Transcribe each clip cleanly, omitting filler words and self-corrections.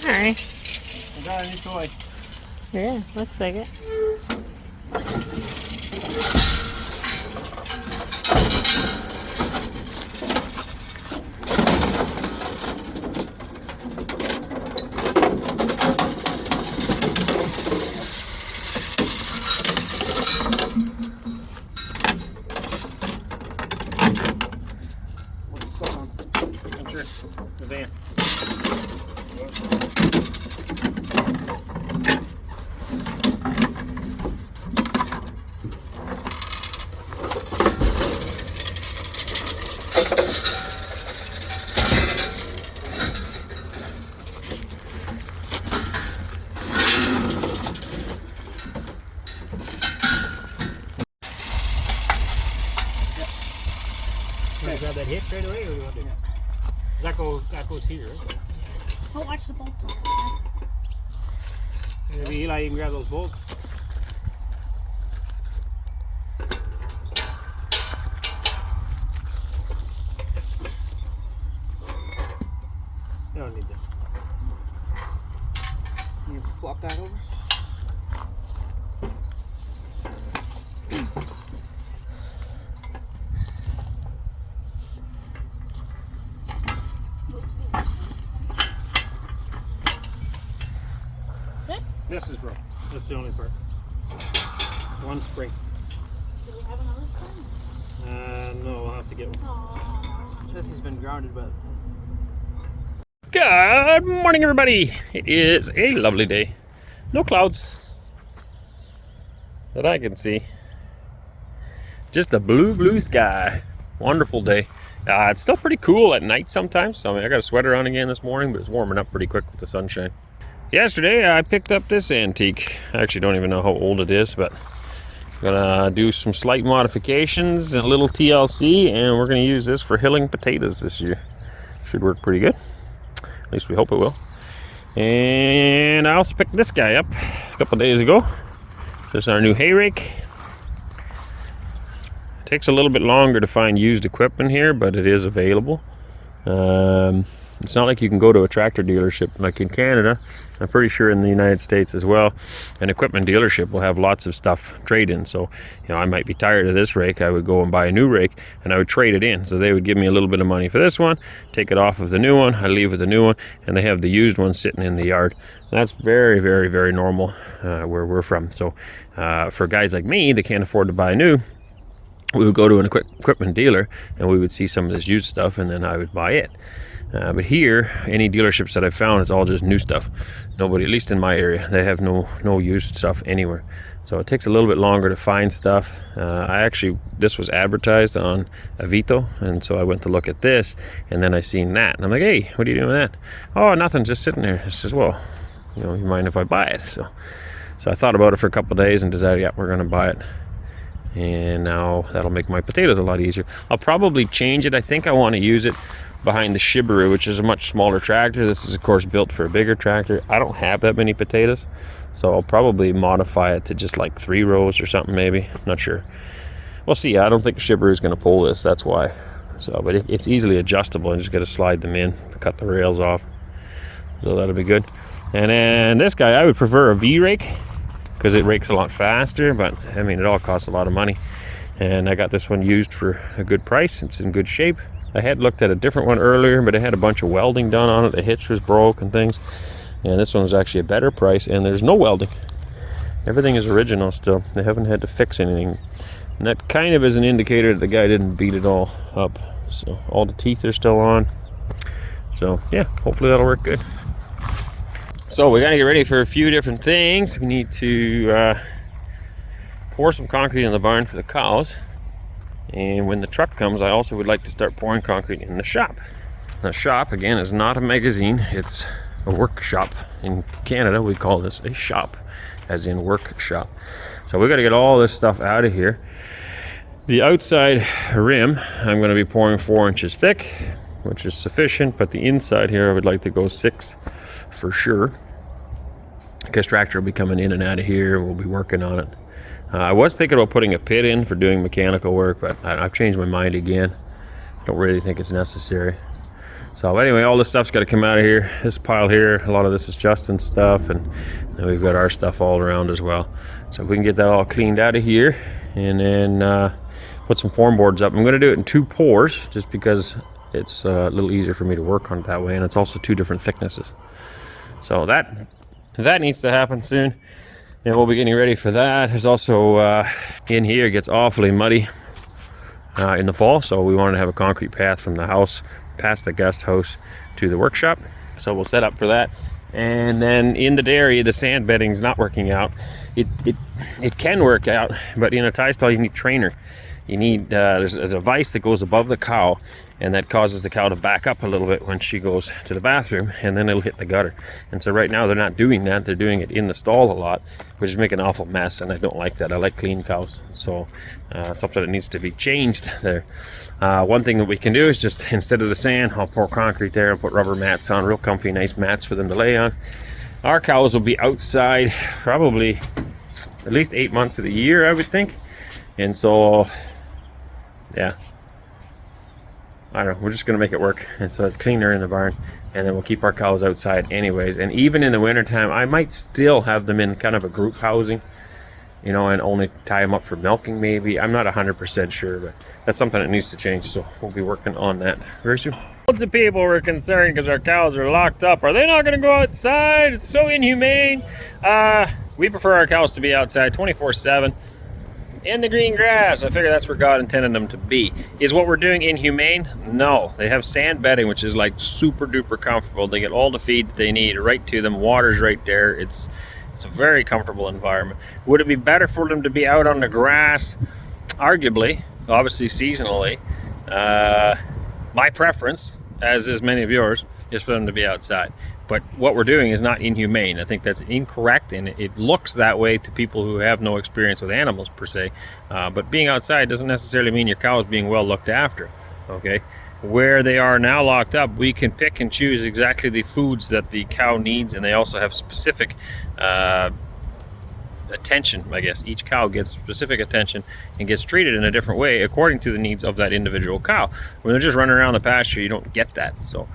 Alright. I got a new toy. Yeah, looks like it. What's the stuff on? I'm sure. The van. Grab that hitch right away, or do you want to do? That goes here. Okay. Oh, watch the bolts on it, guys. Maybe Eli, you can grab those bolts. You don't need that. Can you flop that over? This is broke. That's the only part. One spring. Do we have another spring? No, we'll have to get one. Aww. This has been grounded, but Good morning, everybody. It is a lovely day. No clouds that I can see. Just a blue sky. Wonderful day. It's still pretty cool at night sometimes. So, I mean, I got a sweater on again this morning, but it's warming up pretty quick with the sunshine. Yesterday, I picked up this antique. I actually don't even know how old it is, but I'm gonna do some slight modifications and a little TLC, and we're gonna use this for hilling potatoes this year. Should work pretty good. At least we hope it will. And I also picked this guy up a couple days ago. This is our new hay rake. Takes a little bit longer to find used equipment here, but it is available. It's not like you can go to a tractor dealership like in Canada. I'm pretty sure in the United States as well, an equipment dealership will have lots of stuff trade in. So, you know, I might be tired of this rake. I would go and buy a new rake and I would trade it in. So they would give me a little bit of money for this one, take it off of the new one, I leave with the new one, and they have the used one sitting in the yard. That's very, very, very normal where we're from. So for guys like me that can't afford to buy new, we would go to an equipment dealer and we would see some of this used stuff, and then I would buy it. But here, any dealerships that I've found, it's all just new stuff. Nobody, at least in my area, they have no used stuff anywhere. So it takes a little bit longer to find stuff. This was advertised on Avito, and so I went to look at this, and then I seen that, and I'm like, hey, what are you doing with that? Oh, nothing, just sitting there. I says, well, you know, you mind if I buy it? So I thought about it for a couple of days and decided, yeah, we're gonna buy it. And now that'll make my potatoes a lot easier. I'll probably change it. I think I want to use it behind the Shibaroo, which is a much smaller tractor. This is of course built for a bigger tractor. I don't have that many potatoes, so I'll probably modify it to just like 3 rows or something, maybe. Not sure. We'll see. I don't think the Shibaroo is going to pull this, that's why. So, but it's easily adjustable, and just got to slide them in to cut the rails off. So that'll be good. And then this guy, I would prefer a V rake because it rakes a lot faster, but I mean, it all costs a lot of money. And I got this one used for a good price. It's in good shape. I had looked at a different one earlier, but it had a bunch of welding done on it. The hitch was broke and things. And this one was actually a better price, and there's no welding. Everything is original still. They haven't had to fix anything. And that kind of is an indicator that the guy didn't beat it all up. So all the teeth are still on. So yeah, hopefully that'll work good. So we gotta get ready for a few different things. We need to pour some concrete in the barn for the cows. And when the truck comes, I also would like to start pouring concrete in the shop. The shop, again, is not a magazine. It's a workshop. In Canada, we call this a shop, as in workshop. So we got to get all this stuff out of here. The outside rim, I'm going to be pouring 4 inches thick. which is sufficient, but the inside here I would like to go 6 for sure, because tractor will be coming in and out of here and we'll be working on it. I was thinking about putting a pit in for doing mechanical work, but I've changed my mind again. Don't really think it's necessary. So anyway, all this stuff's got to come out of here. This pile here, a lot of this is Justin's stuff, and then we've got our stuff all around as well. So if we can get that all cleaned out of here, and then put some form boards up. I'm going to do it in 2 pours, just because it's a little easier for me to work on it that way, and it's also 2 different thicknesses. So that needs to happen soon, and we'll be getting ready for that. There's also in here, it gets awfully muddy in the fall, so we wanted to have a concrete path from the house past the guest house to the workshop, so we'll set up for that. And then in the dairy, the sand bedding's not working out. It can work out, but in a tie stall you need trainer. You need there's a vise that goes above the cow, and that causes the cow to back up a little bit when she goes to the bathroom, and then it'll hit the gutter. And so right now they're not doing that. They're doing it in the stall a lot, which is making an awful mess, and I don't like that. I like clean cows, so something that needs to be changed there. One thing that we can do is just, instead of the sand, I'll pour concrete there and put rubber mats on, real comfy, nice mats for them to lay on. Our cows will be outside probably at least 8 months of the year, I would think. And so, yeah, I don't know, we're just gonna make it work. And so it's cleaner in the barn, and then we'll keep our cows outside anyways. And even in the wintertime, I might still have them in kind of a group housing, you know, and only tie them up for milking maybe. I'm not 100% sure, but that's something that needs to change, so we'll be working on that very soon. Lots of people were concerned because our cows are locked up. Are they not going to go outside? It's so inhumane. We prefer our cows to be outside 24/7 in the green grass. I figure that's where God intended them to be. Is what we're doing inhumane? No. They have sand bedding, which is like super duper comfortable. They get all the feed that they need right to them. Water's right there. It's a very comfortable environment. Would it be better for them to be out on the grass? Arguably, obviously seasonally. My preference, as is many of yours, is for them to be outside. But what we're doing is not inhumane. I think that's incorrect, and it looks that way to people who have no experience with animals per se. But being outside doesn't necessarily mean your cow is being well looked after. Okay, where they are now locked up, we can pick and choose exactly the foods that the cow needs, and they also have specific attention, I guess. Each cow gets specific attention and gets treated in a different way according to the needs of that individual cow. When they're just running around the pasture, you don't get that. So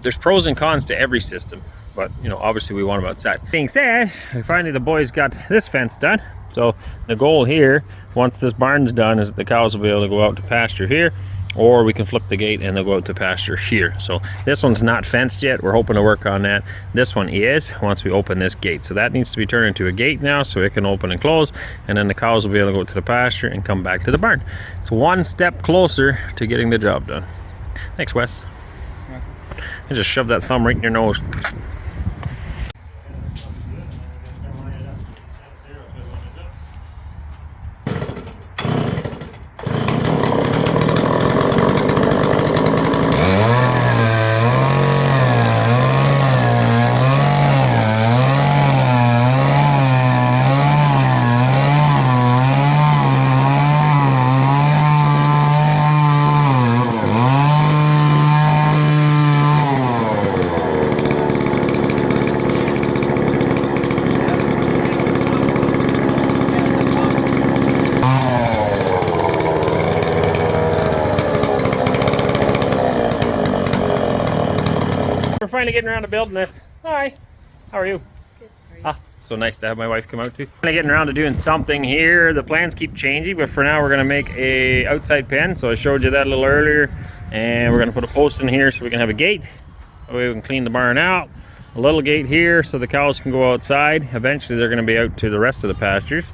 there's pros and cons to every system, but you know, obviously we want them outside. Being said, finally the boys got this fence done. So the goal here, once this barn's done, is that the cows will be able to go out to pasture here, or we can flip the gate and they'll go out to pasture here. So this one's not fenced yet. We're hoping to work on that. This one is, once we open this gate. So that needs to be turned into a gate now, so it can open and close, and then the cows will be able to go to the pasture and come back to the barn. It's one step closer to getting the job done. Thanks, Wes. I just shoved that thumb right in your nose. Finally getting around to building this. Hi, how are you? Good. How are you? So nice to have my wife come out too. Finally getting around to doing something here. The plans keep changing, but for now we're gonna make a outside pen. So I showed you that a little earlier, and we're gonna put a post in here so we can have a gate. That way we can clean the barn out. A little gate here so the cows can go outside. Eventually they're gonna be out to the rest of the pastures.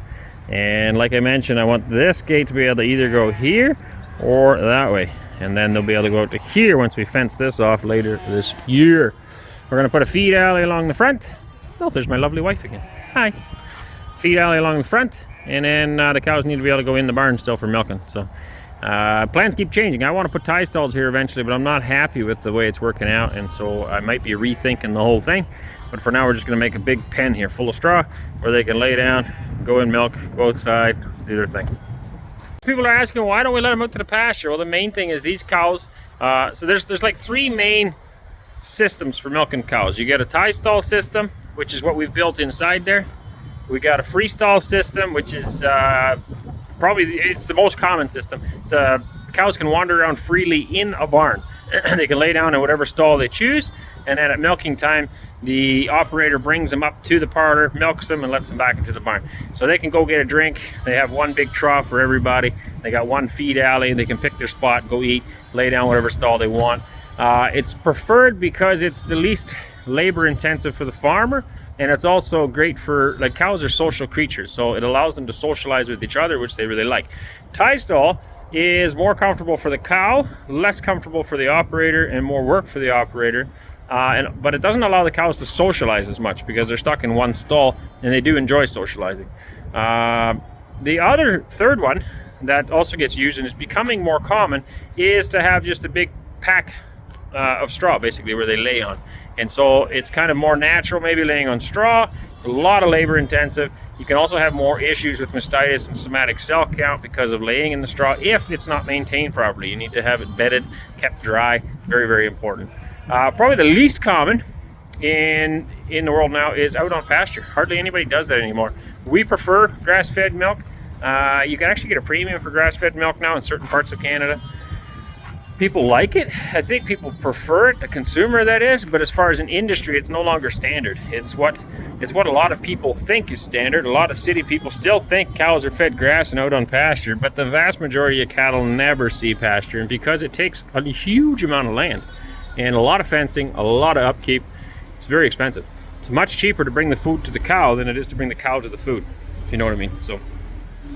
And like I mentioned, I want this gate to be able to either go here or that way. And then they'll be able to go out to here once we fence this off later this year. We're going to put a feed alley along the front. Oh, there's my lovely wife again. Hi. Feed alley along the front, and then the cows need to be able to go in the barn still for milking. So plans keep changing. I want to put tie stalls here eventually, but I'm not happy with the way it's working out, and so I might be rethinking the whole thing. But for now, we're just going to make a big pen here full of straw where they can lay down, go in milk, go outside, do their thing. People are asking, why don't we let them out to the pasture? Well, the main thing is these cows So there's like 3 main systems for milking cows. You get a tie stall system, which is what we've built inside there. We got a freestall system, which is probably it's the most common system. It's cows can wander around freely in a barn. They can lay down in whatever stall they choose, and then at milking time, the operator brings them up to the parlor, milks them, and lets them back into the barn. So they can go get a drink. They have one big trough for everybody. They got one feed alley. They can pick their spot, go eat, lay down whatever stall they want. It's preferred because it's the least labor intensive for the farmer, and it's also great for, like, cows are social creatures, so it allows them to socialize with each other, which they really like. Tie stall is more comfortable for the cow, less comfortable for the operator, and more work for the operator. But it doesn't allow the cows to socialize as much because they're stuck in one stall, and they do enjoy socializing. The other third one that also gets used and is becoming more common is to have just a big pack of straw, basically, where they lay on. And so it's kind of more natural, maybe laying on straw. It's a lot of labor intensive. You can also have more issues with mastitis and somatic cell count because of laying in the straw if it's not maintained properly. You need to have it bedded, kept dry. Very, very important. Probably the least common in the world now is out on pasture. Hardly anybody does that anymore. We prefer grass-fed milk. You can actually get a premium for grass-fed milk now in certain parts of Canada. People like it. I think people prefer it, the consumer that is, but as far as an industry, it's no longer standard. It's what a lot of people think is standard. A lot of city people still think cows are fed grass and out on pasture, but the vast majority of cattle never see pasture, and because it takes a huge amount of land and a lot of fencing, a lot of upkeep, it's very expensive. It's much cheaper to bring the food to the cow than it is to bring the cow to the food, if you know what I mean. So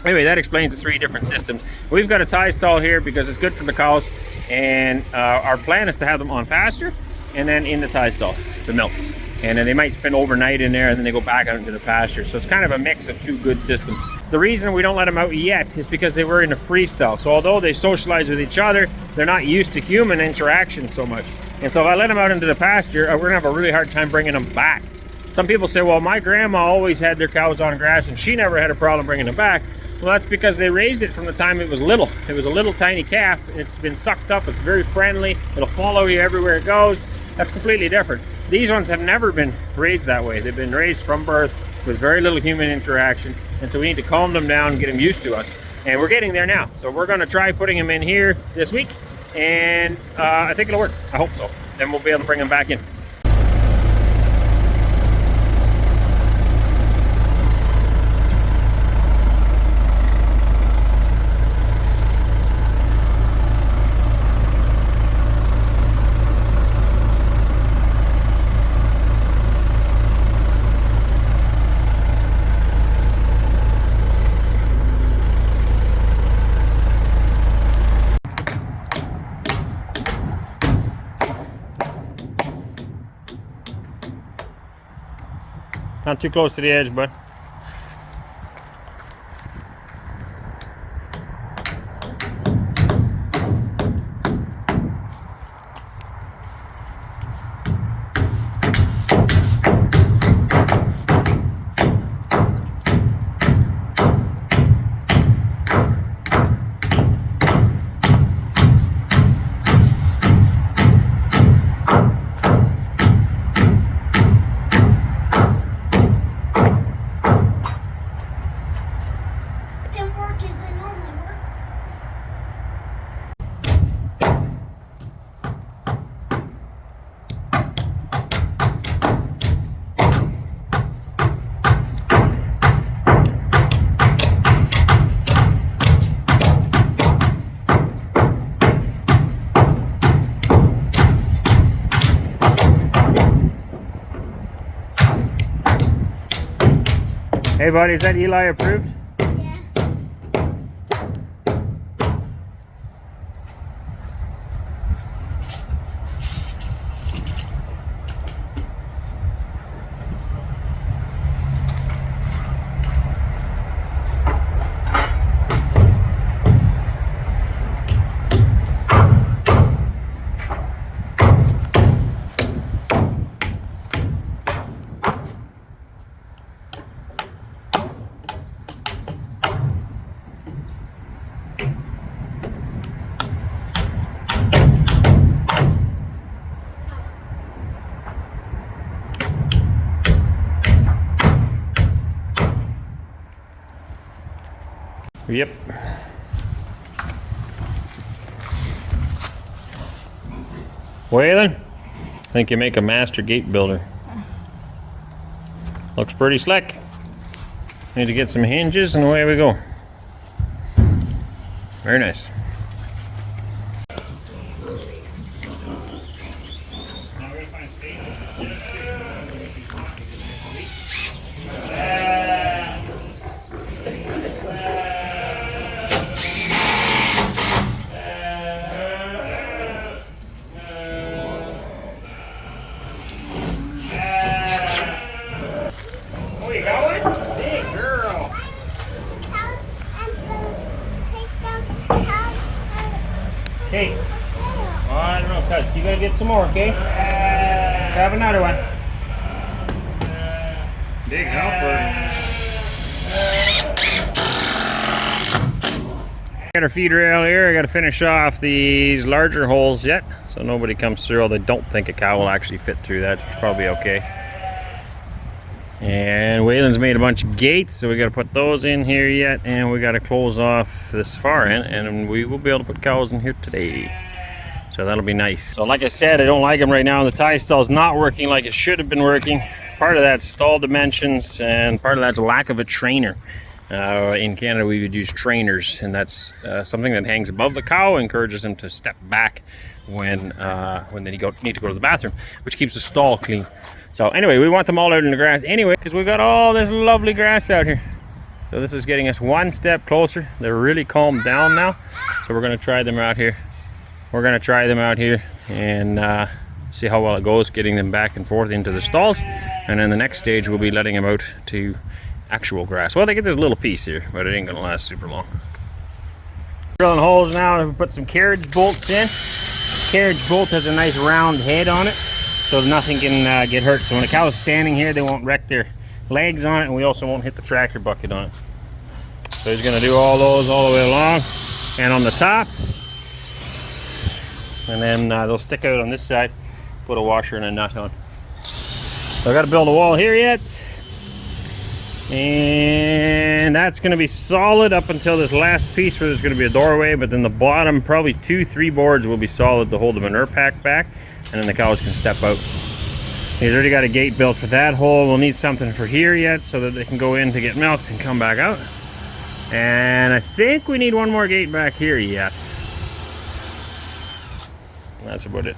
anyway, that explains the 3 different systems. We've got a tie stall here because it's good for the cows, and our plan is to have them on pasture and then in the tie stall to milk. And then they might spend overnight in there, and then they go back out into the pasture. So it's kind of a mix of 2 good systems. The reason we don't let them out yet is because they were in a freestall. So although they socialize with each other, they're not used to human interaction so much. And so if I let them out into the pasture, we're gonna have a really hard time bringing them back. Some people say, well, my grandma always had their cows on grass and she never had a problem bringing them back. Well, that's because they raised it from the time it was little. It was a little tiny calf. It's been sucked up. It's very friendly. It'll follow you everywhere it goes. That's completely different. These ones have never been raised that way. They've been raised from birth with very little human interaction. And so we need to calm them down and get them used to us. And we're getting there now. So we're gonna try putting them in here this week. And I think it'll work. I hope so. Then we'll be able to bring them back in. Not too close to the edge, bud. Hey buddy, is that Eli approved? Yeah. Yep. Waylon, I think you make a master gate builder. Looks pretty slick. Need to get some hinges and away we go. Very nice. Okay. Oh, I don't know, cuz you gotta get some more, okay? Grab another one. Big helper. Got our feed rail here. I gotta finish off these larger holes yet, so nobody comes through. Although I don't think a cow will actually fit through that, so it's probably okay. And Waylon's made a bunch of gates, so we got to put those in here yet, and we got to close off this far end, and we will be able to put cows in here today. So that'll be nice. So like I said, I don't like them right now. The tie stall's not working like it should have been working. Part of that's stall dimensions, and part of that's lack of a trainer. In Canada, we would use trainers, and that's something that hangs above the cow, encourages them to step back when they need to go to the bathroom, which keeps the stall clean. So anyway, we want them all out in the grass anyway, because we've got all this lovely grass out here. So this is getting us one step closer. They're really calmed down now. So we're going to try them out here. We're going to try them out here and see how well it goes, getting them back and forth into the stalls. And then the next stage, we'll be letting them out to actual grass. Well, they get this little piece here, but it ain't going to last super long. Drilling holes now. We put some carriage bolts in. Carriage bolt has a nice round head on it, so nothing can get hurt. So when a cow is standing here, they won't wreck their legs on it, and we also won't hit the tractor bucket on it. So he's going to do all those all the way along and on the top, and then they'll stick out on this side. Put a washer and a nut on. So I got to build a wall here yet, and that's going to be solid up until this last piece where there's going to be a doorway, but then the bottom, probably 2-3 boards will be solid to hold the manure pack back, and then the cows can step out. He's already got a gate built for that hole. We'll need something for here yet so that they can go in to get milked and come back out. And I think we need one more gate back here yet. That's about it.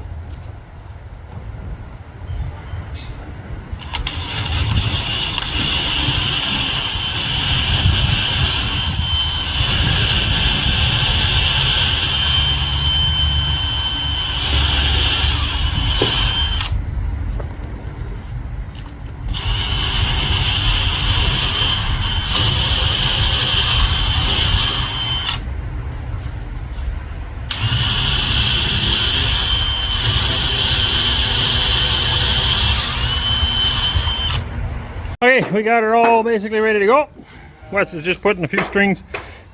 Okay, we got her all basically ready to go. Wes is just putting a few strings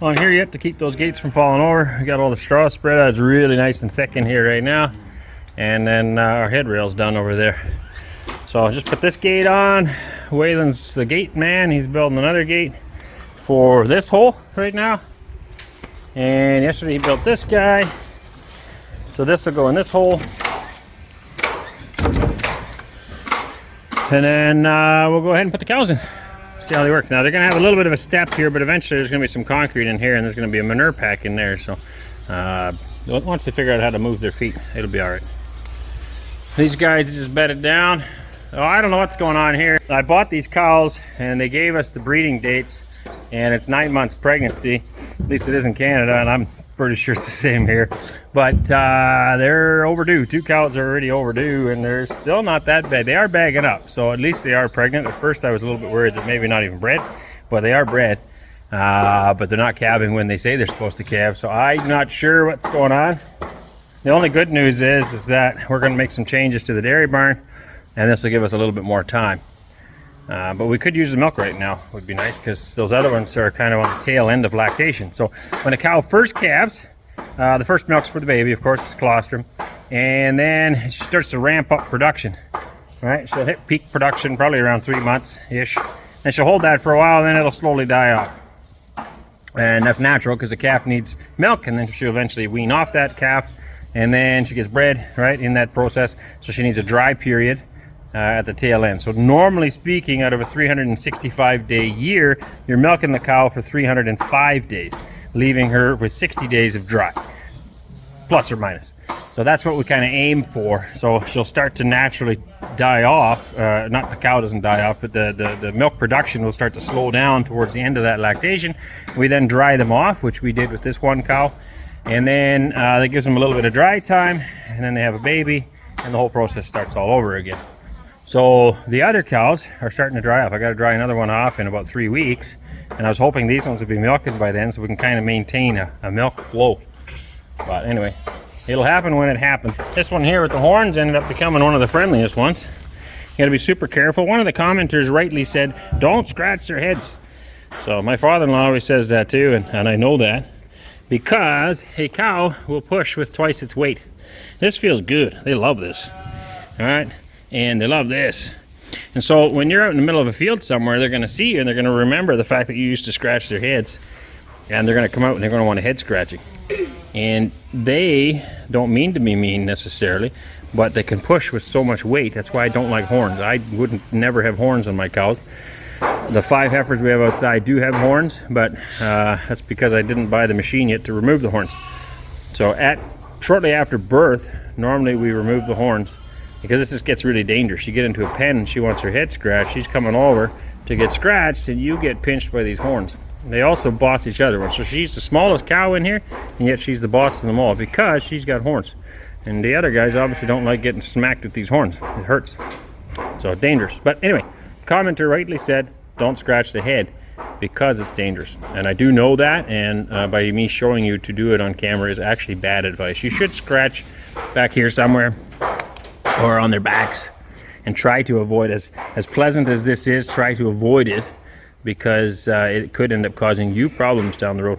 on here yet to keep those gates from falling over. We got all the straw spread out. It's really nice and thick in here right now. And then our head rail's done over there. So I'll just put this gate on. Waylon's the gate man. He's building another gate for this hole right now. And yesterday he built this guy. So this will go in this hole. And then we'll go ahead and put the cows in. See how they work. Now they're going to have a little bit of a step here, but eventually there's going to be some concrete in here, and there's going to be a manure pack in there. So once they figure out how to move their feet, it'll be all right. These guys just bedded down. Oh, I don't know what's going on here. I bought these cows, and they gave us the breeding dates, and it's 9 months pregnancy. At least it is in Canada, and I'm pretty sure it's the same here. But they're overdue. 2 cows are already overdue, and they're still not that bad. They are bagging up, so at least they are pregnant. At first I was a little bit worried that maybe not even bred, but they are bred. But they're not calving when they say they're supposed to calve, so I'm not sure what's going on. The only good news is that we're going to make some changes to the dairy barn, and this will give us a little bit more time. But we could use the milk right now. Would be nice, because those other ones are kind of on the tail end of lactation. So when a cow first calves, the first milk's for the baby, of course, it's colostrum, and then she starts to ramp up production. Right, she'll hit peak production probably around 3 months ish, and she'll hold that for a while, and then it'll slowly die off. And that's natural because the calf needs milk, and then she'll eventually wean off that calf, and then she gets bred right in that process. So she needs a dry period at the tail end. So normally speaking, out of a 365-day year, you're milking the cow for 305 days, leaving her with 60 days of dry, plus or minus. So that's what we kind of aim for. So she'll start to naturally die off. Not the cow doesn't die off, but the milk production will start to slow down towards the end of that lactation. We then dry them off, which we did with this one cow. And then that gives them a little bit of dry time, and then they have a baby, and the whole process starts all over again. So the other cows are starting to dry off. I got to dry another one off in about 3 weeks, and I was hoping these ones would be milking by then so we can kind of maintain a milk flow. But anyway, it'll happen when it happens. This one here with the horns ended up becoming one of the friendliest ones. You got to be super careful. One of the commenters rightly said, don't scratch their heads. So my father-in-law always says that too, and I know that, because a cow will push with twice its weight. This feels good. They love this. All right, and they love this. And so when you're out in the middle of a field somewhere, they're going to see you, and they're going to remember the fact that you used to scratch their heads, and they're going to come out and they're going to want a head scratching. And they don't mean to be mean necessarily, but they can push with so much weight. That's why I don't like horns. I wouldn't never have horns on my cows. The 5 heifers we have outside do have horns, but that's because I didn't buy the machine yet to remove the horns. So shortly after birth, normally we remove the horns, because this just gets really dangerous. You get into a pen and she wants her head scratched. She's coming over to get scratched, and you get pinched by these horns. They also boss each other. So she's the smallest cow in here, and yet she's the boss of them all because she's got horns. And the other guys obviously don't like getting smacked with these horns. It hurts. So dangerous. But anyway, commenter rightly said, don't scratch the head because it's dangerous. And I do know that, and by me showing you to do it on camera is actually bad advice. You should scratch back here somewhere or on their backs and try to avoid, as pleasant as this is, try to avoid it, because it could end up causing you problems down the road.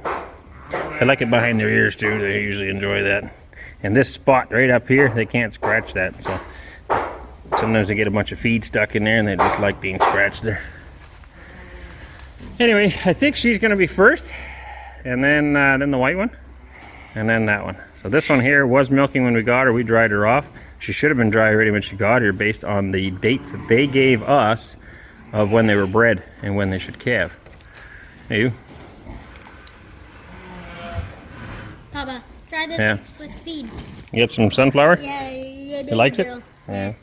I like it behind their ears too. They usually enjoy that. And this spot right up here, they can't scratch that. So sometimes they get a bunch of feed stuck in there and they just like being scratched there. Anyway, I think she's going to be first, and then the white one, and then that one. So this one here was milking when we got her. We dried her off. She should have been dry already when she got here based on the dates that they gave us of when they were bred and when they should calve. Hey, you. Papa, try this with feed. You get some sunflower? Yeah, you likes it? Yeah.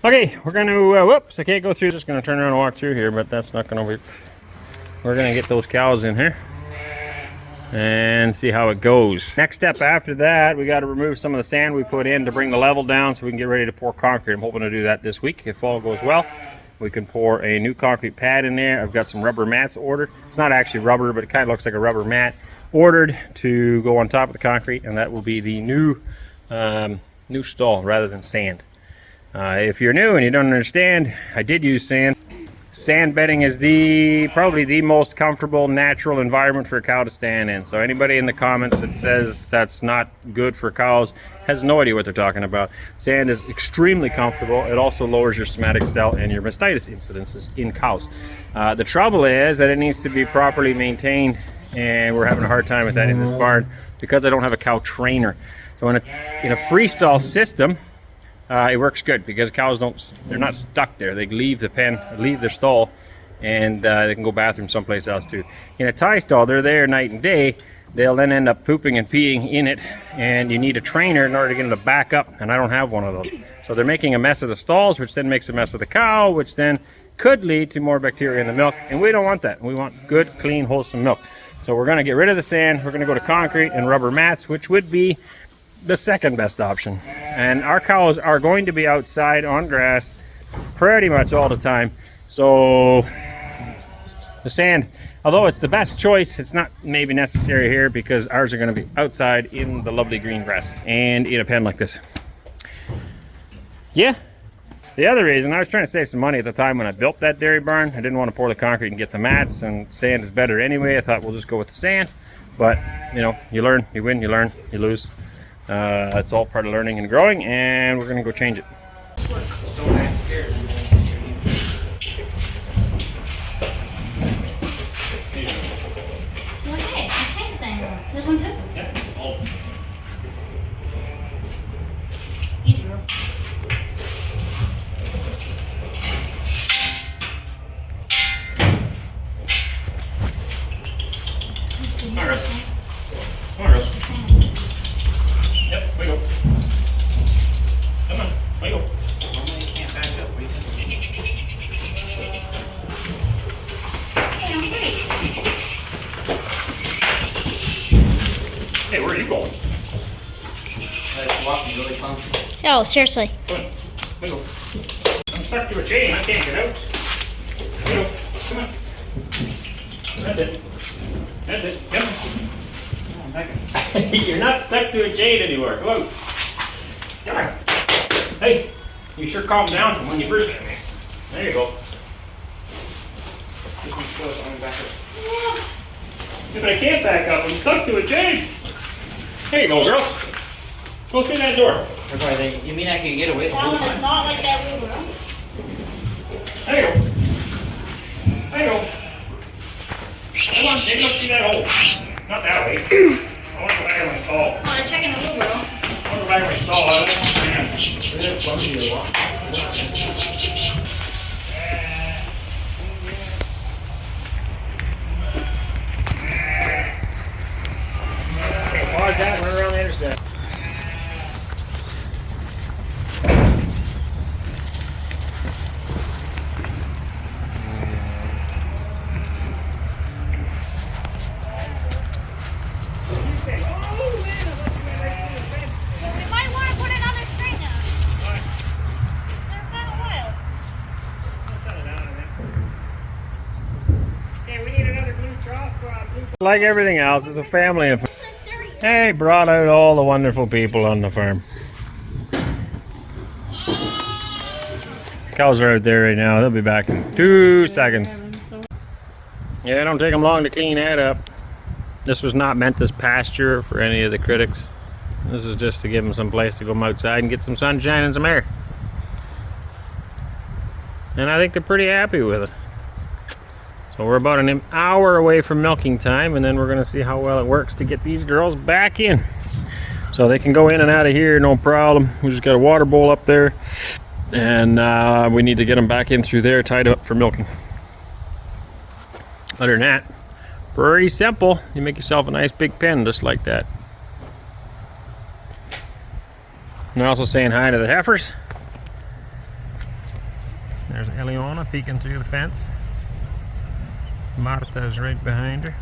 Okay, we're going to, whoops, I can't go through. Just going to turn around and walk through here, but that's not going to be. We're going to get those cows in here and see how it goes. Next step after that, we got to remove some of the sand we put in to bring the level down so we can get ready to pour concrete. I'm hoping to do that this week. If all goes well, we can pour a new concrete pad in there. I've got some rubber mats ordered. It's not actually rubber, but it kind of looks like a rubber mat ordered to go on top of the concrete, and that will be the new stall rather than sand. If you're new and you don't understand, I did use sand. Sand bedding is probably the most comfortable natural environment for a cow to stand in. So anybody in the comments that says that's not good for cows has no idea what they're talking about. Sand is extremely comfortable. It also lowers your somatic cell and your mastitis incidences in cows. The trouble is that it needs to be properly maintained, and we're having a hard time with that in this barn because I don't have a cow trainer. So in a freestall system, it works good because cows they're not stuck there. They leave the pen, leave their stall, and they can go bathroom someplace else too. In a tie stall, they're there night and day. They'll then end up pooping and peeing in it, and you need a trainer in order to get them to back up, and I don't have one of those. So they're making a mess of the stalls, which then makes a mess of the cow, which then could lead to more bacteria in the milk, and we don't want that. We want good, clean, wholesome milk. So we're going to get rid of the sand. We're going to go to concrete and rubber mats, which would be the second best option. And our cows are going to be outside on grass pretty much all the time. So the sand, although it's the best choice, it's not maybe necessary here because ours are going to be outside in the lovely green grass and in a pen like this. Yeah. The other reason, I was trying to save some money at the time when I built that dairy barn. I didn't want to pour the concrete and get the mats, and sand is better anyway. I thought we'll just go with the sand. But, you learn, you win, you learn, you lose. It's all part of learning and growing, and we're going to go change it. go, seriously. Come on. Wiggle. I'm stuck to a chain. I can't get out. Wiggle. Come on. That's it. That's it. Come on. Back. You're not stuck to a chain anymore. Come on. Come on. Hey, you sure calmed down from when you first got me. There you go. Yeah, but I can't back up. I'm stuck to a chain. There you go, girls. Go through that door. You mean I can get away the whole That one is time? not like that wheelbarrow. There you go. There you go. Come on, take a look through that hole. Not that way. I want to go back in my stall. Come on, check in the wheelbarrow. I want to go back in my stall. I don't understand. Okay, pause that, run around the intersection. We might want to put another string now. They're kind of wild. Okay, we need another blue trough, blue. Like everything else, it's a family affair. This is 30. Hey, brought out all the wonderful people on the farm. Cows are out there right now. They'll be back in 2 seconds. Yeah, it don't take them long to clean that up. This was not meant as pasture for any of the critics. This is just to give them some place to go outside and get some sunshine and some air. And I think they're pretty happy with it. So we're about an hour away from milking time, and then we're going to see how well it works to get these girls back in. So they can go in and out of here, no problem. We just got a water bowl up there, and we need to get them back in through there, tied up for milking. Other than that, pretty simple. You make yourself a nice big pen just like that. And they're also saying hi to the heifers. There's Eliona peeking through the fence. Martha's right behind her.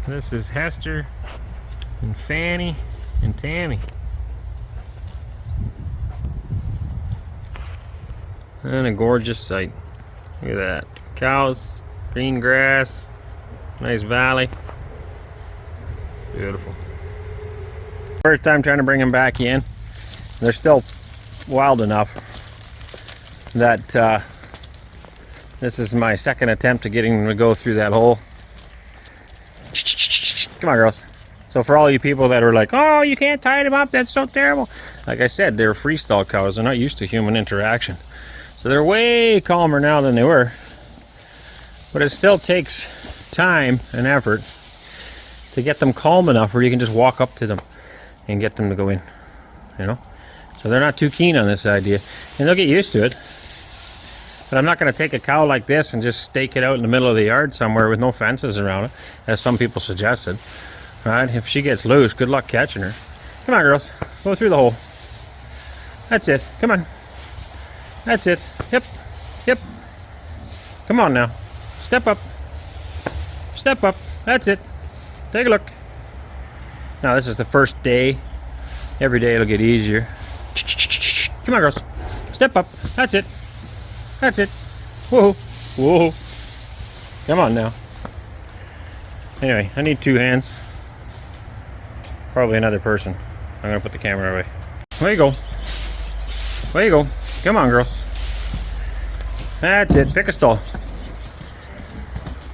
This is Hester and Fanny and Tammy. And a gorgeous sight. Look at that. Cows, green grass, nice valley. Beautiful. First time trying to bring them back in. They're still wild enough that this is my second attempt at getting them to go through that hole. Come on, girls. So for all you people that are like, oh, you can't tie them up, that's so terrible. Like I said, they're freestall cows. They're not used to human interaction. So they're way calmer now than they were. But it still takes time and effort to get them calm enough where you can just walk up to them and get them to go in, you know? So they're not too keen on this idea. And they'll get used to it. But I'm not going to take a cow like this and just stake it out in the middle of the yard somewhere with no fences around it, as some people suggested. Right? If she gets loose, good luck catching her. Come on, girls. Go through the hole. That's it. Come on. That's it. Yep. Yep. Come on now. Step up. Step up. That's it. Take a look. Now, this is the first day. Every day it'll get easier. Come on, girls. Step up. That's it. That's it. Whoa. Whoa. Come on now. Anyway, I need 2 hands. Probably another person. I'm going to put the camera away. There you go. There you go. Come on, girls. That's it. Pick a stall.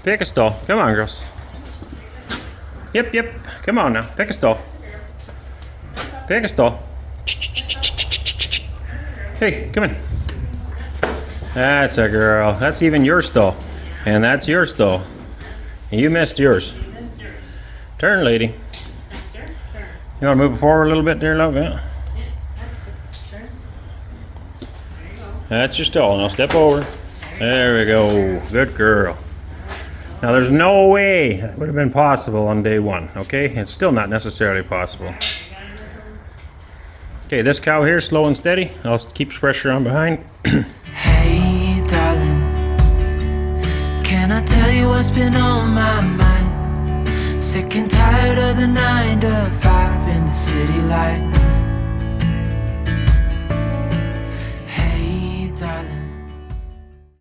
Pick a stall. Come on, girls. Yep, yep. Come on now. Pick a stall. Pick a stall. Hey, come in. That's a girl. That's even your stall. And that's your stall. And you missed yours. Turn, lady. You want to move it forward a little bit there, love? Yeah. That's your stall. Now step over. There we go. Good girl. Now there's no way it would have been possible on day 1, okay? It's still not necessarily possible. Okay, this cow here, slow and steady. I'll keep pressure on behind. Hey, darling, can I tell you what's been on my mind? Sick and tired of the 9 to 5 in the city light.